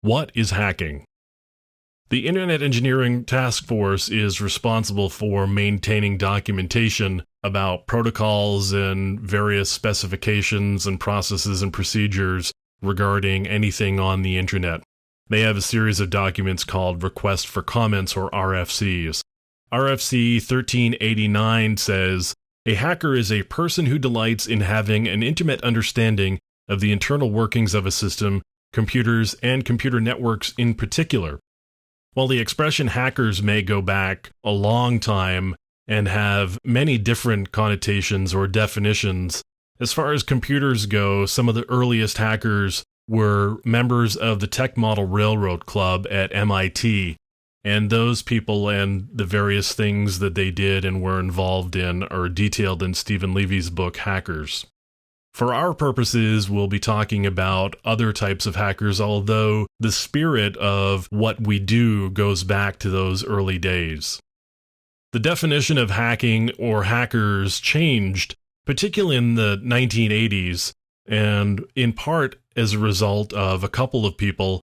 What is hacking? The Internet Engineering Task Force is responsible for maintaining documentation about protocols and various specifications and processes and procedures regarding anything on the Internet. They have a series of documents called Request for Comments, or RFCs. RFC 1389 says, "A hacker is a person who delights in having an intimate understanding of the internal workings of a system, computers, and computer networks in particular." While the expression hackers may go back a long time and have many different connotations or definitions, as far as computers go, some of the earliest hackers were members of the Tech Model Railroad Club at MIT, and those people and the various things that they did and were involved in are detailed in Stephen Levy's book, Hackers. For our purposes, we'll be talking about other types of hackers, although the spirit of what we do goes back to those early days. The definition of hacking or hackers changed, particularly in the 1980s, and in part as a result of a couple of people.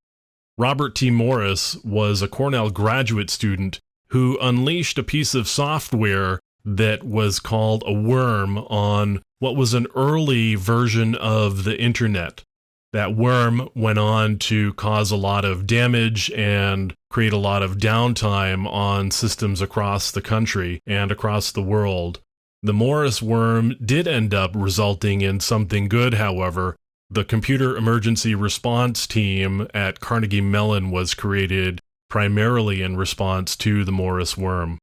Robert T. Morris was a Cornell graduate student who unleashed a piece of software that was called a worm on what was an early version of the Internet. That worm went on to cause a lot of damage and create a lot of downtime on systems across the country and across the world. The Morris worm did end up resulting in something good, however. The Computer Emergency Response Team at Carnegie Mellon was created primarily in response to the Morris worm.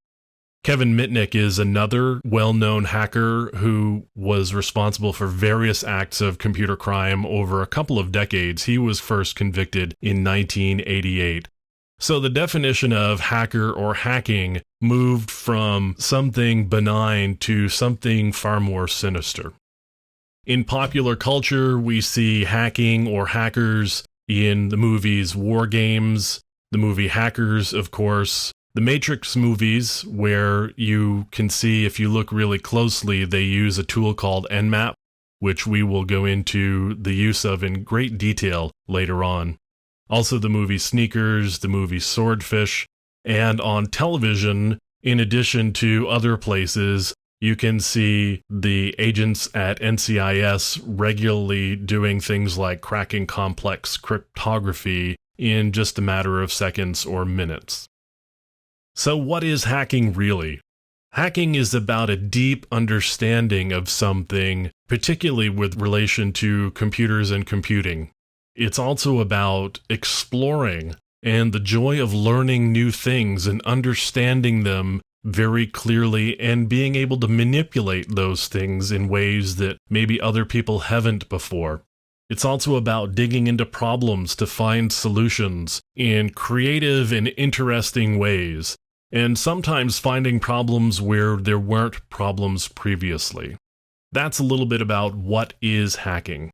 Kevin Mitnick is another well-known hacker who was responsible for various acts of computer crime over a couple of decades. He was first convicted in 1988. So the definition of hacker or hacking moved from something benign to something far more sinister. In popular culture, we see hacking or hackers in the movies War Games, the movie Hackers, of course, the Matrix movies, where you can see, if you look really closely, they use a tool called Nmap, which we will go into the use of in great detail later on. Also the movie Sneakers, the movie Swordfish, and on television, in addition to other places, you can see the agents at NCIS regularly doing things like cracking complex cryptography in just a matter of seconds or minutes. So what is hacking really? Hacking is about a deep understanding of something, particularly with relation to computers and computing. It's also about exploring and the joy of learning new things and understanding them very clearly and being able to manipulate those things in ways that maybe other people haven't before. It's also about digging into problems to find solutions in creative and interesting ways, and sometimes finding problems where there weren't problems previously. That's a little bit about what is hacking.